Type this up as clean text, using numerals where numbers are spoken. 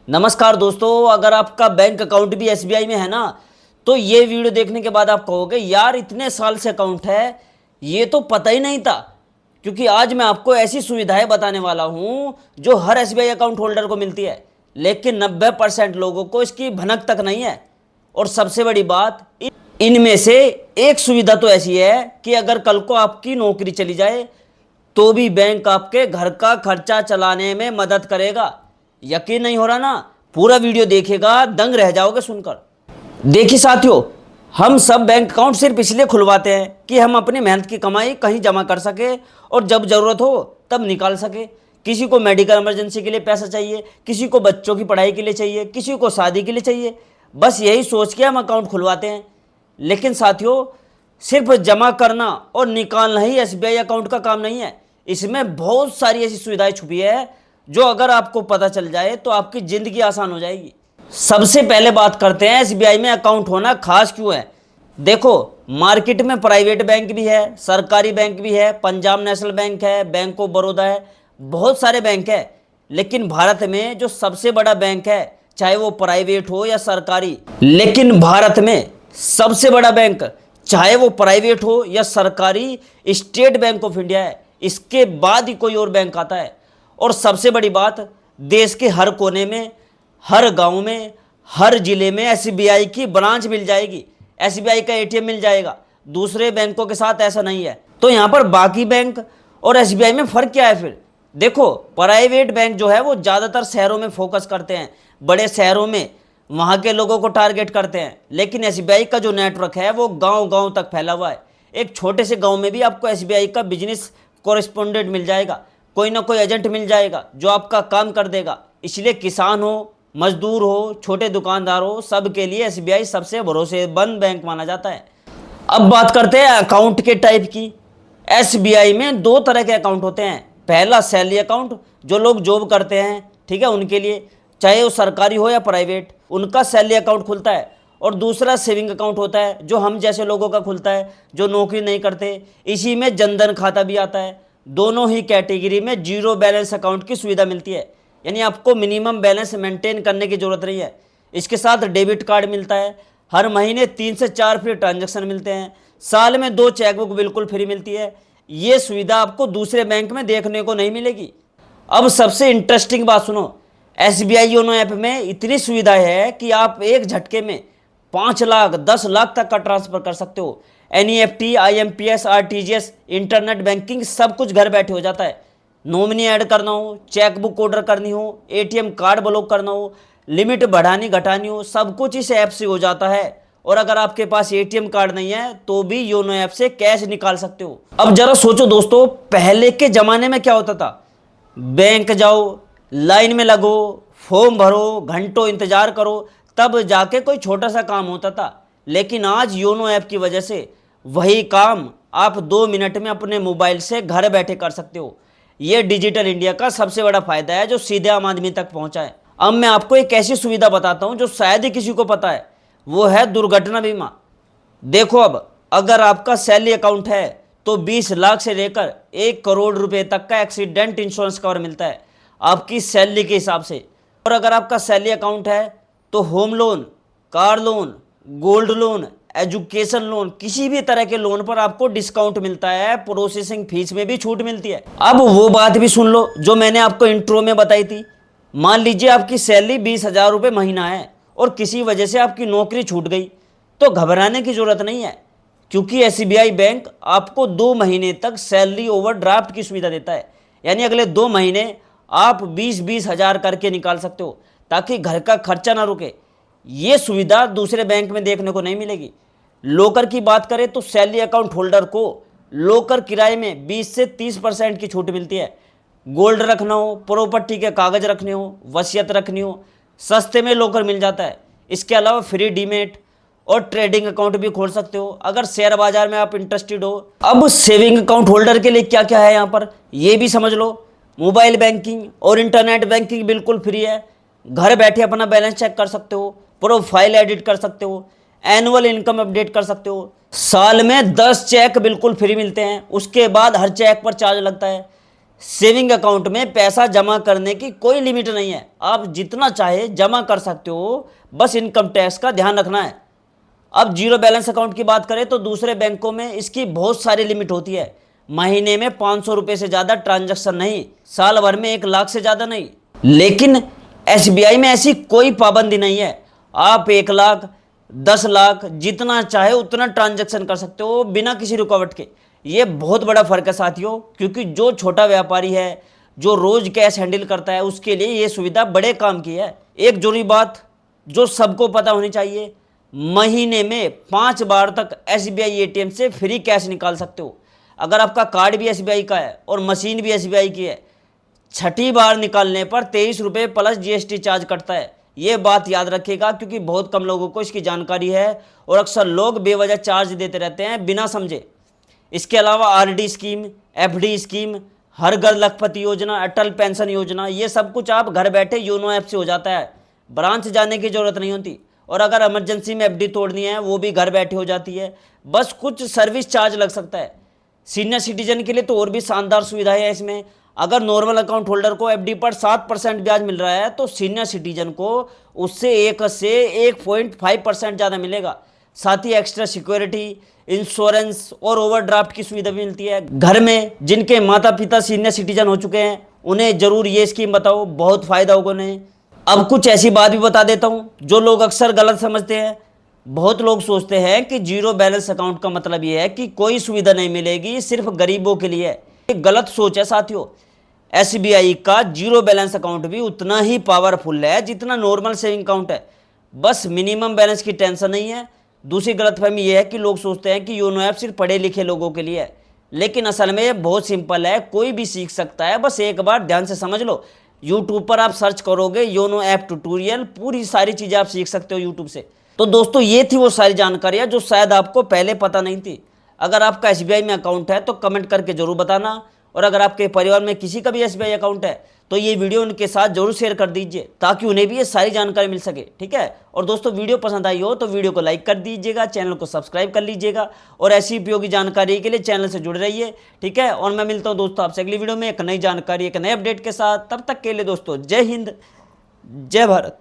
नमस्कार दोस्तों, अगर आपका बैंक अकाउंट भी एसबीआई में है ना, तो ये वीडियो देखने के बाद आप कहोगे यार इतने साल से अकाउंट है, ये तो पता ही नहीं था। क्योंकि आज मैं आपको ऐसी सुविधाएं बताने वाला हूं जो हर एसबीआई अकाउंट होल्डर को मिलती है, लेकिन 90% लोगों को इसकी भनक तक नहीं है। और सबसे बड़ी बात, इनमें से एक सुविधा तो ऐसी है कि अगर कल को आपकी नौकरी चली जाए तो भी बैंक आपके घर का खर्चा चलाने में मदद करेगा। यकीन नहीं हो रहा ना? पूरा वीडियो देखिएगा, दंग रह जाओगे सुनकर। देखिए साथियों, हम सब बैंक अकाउंट सिर्फ इसलिए खुलवाते हैं कि हम अपनी मेहनत की कमाई कहीं जमा कर सके और जब जरूरत हो तब निकाल सके। किसी को मेडिकल इमरजेंसी के लिए पैसा चाहिए, किसी को बच्चों की पढ़ाई के लिए चाहिए, किसी को शादी के लिए चाहिए। बस यही सोच के हम अकाउंट खुलवाते हैं। लेकिन साथियों, सिर्फ जमा करना और निकालना ही एसबीआई अकाउंट का काम नहीं है। इसमें बहुत सारी ऐसी सुविधाएं छुपी है जो अगर आपको पता चल जाए तो आपकी जिंदगी आसान हो जाएगी। सबसे पहले बात करते हैं एसबीआई में अकाउंट होना खास क्यों है। देखो, मार्केट में प्राइवेट बैंक भी है, सरकारी बैंक भी है, पंजाब नेशनल बैंक है, बैंक ऑफ बड़ौदा है, बहुत सारे बैंक है। लेकिन भारत में जो सबसे बड़ा बैंक है, चाहे वो प्राइवेट हो या सरकारी, लेकिन भारत में सबसे बड़ा बैंक चाहे वो प्राइवेट हो या सरकारी, स्टेट बैंक ऑफ इंडिया है। इसके बाद ही कोई और बैंक आता है। और सबसे बड़ी बात, देश के हर कोने में, हर गांव में, हर जिले में एसबीआई की ब्रांच मिल जाएगी, एसबीआई का एटीएम मिल जाएगा। दूसरे बैंकों के साथ ऐसा नहीं है। तो यहाँ पर बाकी बैंक और एसबीआई में फ़र्क क्या है फिर? देखो, प्राइवेट बैंक जो है वो ज़्यादातर शहरों में फोकस करते हैं, बड़े शहरों में वहाँ के लोगों को टारगेट करते हैं। लेकिन एसबीआई का जो नेटवर्क है वो गाँव-गाँव तक फैला हुआ है। एक छोटे से गाँव में भी आपको एसबीआई का बिजनेस कॉरेस्पोंडेंट मिल जाएगा, कोई ना कोई एजेंट मिल जाएगा जो आपका काम कर देगा। इसलिए किसान हो, मजदूर हो, छोटे दुकानदार हो, सब के लिए एसबीआई सबसे भरोसेमंद बैंक माना जाता है। अब बात करते हैं अकाउंट के टाइप की। एसबीआई में दो तरह के अकाउंट होते हैं। पहला सैलरी अकाउंट, जो लोग जॉब करते हैं, ठीक है, उनके लिए, चाहे वो सरकारी हो या प्राइवेट, उनका सैलरी अकाउंट खुलता है। और दूसरा सेविंग अकाउंट होता है जो हम जैसे लोगों का खुलता है जो नौकरी नहीं करते। इसी में जनधन खाता भी आता है। दोनों ही कैटेगरी में जीरो बैलेंस अकाउंट की सुविधा मिलती है, यानी आपको मिनिमम बैलेंस मेंटेन करने की जरूरत नहीं है। इसके साथ डेबिट कार्ड मिलता है, हर महीने 3 से 4 फ्री ट्रांजैक्शन मिलते हैं, साल में 2 चेकबुक बिल्कुल फ्री मिलती है। ये सुविधा आपको दूसरे बैंक में देखने को नहीं मिलेगी। अब सबसे इंटरेस्टिंग बात सुनो, एसबीआई योनो ऐप में इतनी सुविधा है कि आप एक झटके में 5 लाख 10 लाख तक का ट्रांसफर कर सकते हो। NEFT, IMPS, RTGS, internet banking, सब कुछ घर बैठे हो जाता है। नॉमिनी ऐड करना हो, चेकबुक ऑर्डर करनी हो, एटीएम कार्ड ब्लॉक करना हो, लिमिट बढ़ानी घटानी हो, सब कुछ इस ऐप से हो जाता है। और अगर आपके पास एटीएम कार्ड नहीं है तो भी योनो ऐप से कैश निकाल सकते हो। अब जरा सोचो दोस्तों, पहले के जमाने में क्या होता था? बैंक जाओ, लाइन में लगो, फॉर्म भरो, घंटों इंतजार करो, तब जाके कोई छोटा सा काम होता था। लेकिन आज योनो ऐप की वजह से वही काम आप 2 मिनट में अपने मोबाइल से घर बैठे कर सकते हो। ये डिजिटल इंडिया का सबसे बड़ा फायदा है जो सीधे आम आदमी तक पहुंचा है। अब मैं आपको एक ऐसी सुविधा बताता हूं जो शायद ही किसी को पता है, वो है दुर्घटना बीमा। देखो, अब अगर आपका सैलरी अकाउंट है तो 20 लाख से लेकर 1 करोड़ रुपए तक का एक्सीडेंट इंश्योरेंस कवर मिलता है आपकी सैलरी के हिसाब से। और अगर आपका सैलरी अकाउंट है तो home loan, car loan, gold loan, education loan, किसी भी तरह के लोन पर आपको डिस्काउंट मिलता है, प्रोसेसिंग फीस में भी छूट मिलती है। अब वो बात भी सुन लो जो मैंने आपको इंट्रो में बताई थी। मान लीजिए आपकी सैलरी 20,000 रुपये महीना है और किसी वजह से आपकी नौकरी छूट गई, तो घबराने की जरूरत नहीं है, क्योंकि एसबीआई बैंक आपको 2 महीने तक सैलरी ओवरड्राफ्ट की सुविधा देता है। यानी अगले 2 महीने आप 20-20 हज़ार करके निकाल सकते हो ताकि घर का खर्चा ना रुके। ये सुविधा दूसरे बैंक में देखने को नहीं मिलेगी। लॉकर की बात करें तो सैलरी अकाउंट होल्डर को लॉकर किराए में 20 से 30% की छूट मिलती है। गोल्ड रखना हो, प्रॉपर्टी के कागज रखने हो, वसीयत रखनी हो, सस्ते में लॉकर मिल जाता है। इसके अलावा फ्री डीमेट और ट्रेडिंग अकाउंट भी खोल सकते हो अगर शेयर बाजार में आप इंटरेस्टेड हो। अब सेविंग अकाउंट होल्डर के लिए क्या क्या है यहाँ पर, ये भी समझ लो। मोबाइल बैंकिंग और इंटरनेट बैंकिंग बिल्कुल फ्री है। घर बैठे अपना बैलेंस चेक कर सकते हो, प्रोफाइल एडिट कर सकते हो, एनुअल इनकम अपडेट कर सकते हो। साल में 10 चेक बिल्कुल फ्री मिलते हैं, उसके बाद हर चेक पर चार्ज लगता है। सेविंग अकाउंट में पैसा जमा करने की कोई लिमिट नहीं है, आप जितना चाहे जमा कर सकते हो, बस इनकम टैक्स का ध्यान रखना है। अब जीरो बैलेंस अकाउंट की बात करें तो दूसरे बैंकों में इसकी बहुत सारी लिमिट होती है। महीने में 500 रुपये से ज़्यादा ट्रांजैक्शन नहीं, साल भर में 1 लाख से ज़्यादा नहीं। लेकिन एसबीआई में ऐसी कोई पाबंदी नहीं है, आप 1 लाख 10 लाख जितना चाहे उतना ट्रांजैक्शन कर सकते हो बिना किसी रुकावट के। ये बहुत बड़ा फर्क है साथियों, क्योंकि जो छोटा व्यापारी है, जो रोज कैश हैंडल करता है, उसके लिए ये सुविधा बड़े काम की है। एक जरूरी बात जो सबको पता होनी चाहिए, महीने में 5 बार तक एसबीआई एटीएम से फ्री कैश निकाल सकते हो। अगर आपका कार्ड भी एसबीआई का है और मशीन भी एसबीआई की है, छठी बार निकालने पर 23 रुपये प्लस जीएसटी चार्ज कटता है। ये बात याद रखिएगा, क्योंकि बहुत कम लोगों को इसकी जानकारी है और अक्सर लोग बेवजह चार्ज देते रहते हैं बिना समझे। इसके अलावा आरडी स्कीम, एफडी स्कीम, हर घर लखपति योजना, अटल पेंशन योजना, ये सब कुछ आप घर बैठे योनो ऐप से हो जाता है, ब्रांच जाने की ज़रूरत नहीं होती। और अगर इमरजेंसी में एफडी तोड़नी है वो भी घर बैठे हो जाती है, बस कुछ सर्विस चार्ज लग सकता है। सीनियर सिटीजन के लिए तो और भी शानदार सुविधा है इसमें। अगर नॉर्मल अकाउंट होल्डर को एफडी पर 7% ब्याज मिल रहा है तो सीनियर सिटीजन को उससे 1 से 1.5% ज़्यादा मिलेगा। साथ ही एक्स्ट्रा सिक्योरिटी, इंश्योरेंस और ओवरड्राफ्ट की सुविधा भी मिलती है। घर में जिनके माता पिता सीनियर सिटीजन हो चुके हैं उन्हें जरूर ये स्कीम बताओ, बहुत फायदा होगा उन्हें। अब कुछ ऐसी बात भी बता देता हूँ जो लोग अक्सर गलत समझते हैं। बहुत लोग सोचते हैं कि जीरो बैलेंस अकाउंट का मतलब ये है कि कोई सुविधा नहीं मिलेगी, सिर्फ गरीबों के लिए। ये गलत सोच है साथियों। एसबीआई का जीरो बैलेंस अकाउंट भी उतना ही पावरफुल है जितना नॉर्मल सेविंग अकाउंट है, बस मिनिमम बैलेंस की टेंशन नहीं है। दूसरी गलतफहमी यह है कि लोग सोचते हैं कि योनो ऐप सिर्फ पढ़े लिखे लोगों के लिए है, लेकिन असल में ये बहुत सिंपल है, कोई भी सीख सकता है, बस एक बार ध्यान से समझ लो। यूट्यूब पर आप सर्च करोगे योनो ऐप ट्यूटोरियल, पूरी सारी चीज़ें आप सीख सकते हो यूट्यूब से। तो दोस्तों ये थी वो सारी जानकारियाँ जो शायद आपको पहले पता नहीं थी। अगर आपका एसबीआई में अकाउंट है तो कमेंट करके जरूर बताना, और अगर आपके परिवार में किसी का भी एसबीआई अकाउंट है तो ये वीडियो उनके साथ जरूर शेयर कर दीजिए ताकि उन्हें भी ये सारी जानकारी मिल सके, ठीक है। और दोस्तों वीडियो पसंद आई हो तो वीडियो को लाइक कर दीजिएगा, चैनल को सब्सक्राइब कर लीजिएगा और ऐसी उपयोगी जानकारी के लिए चैनल से जुड़े रहिए, ठीक है। और मैं मिलता हूँ दोस्तों आपसे अगली वीडियो में एक नई जानकारी, एक नए अपडेट के साथ। तब तक के लिए दोस्तों जय हिंद, जय भारत।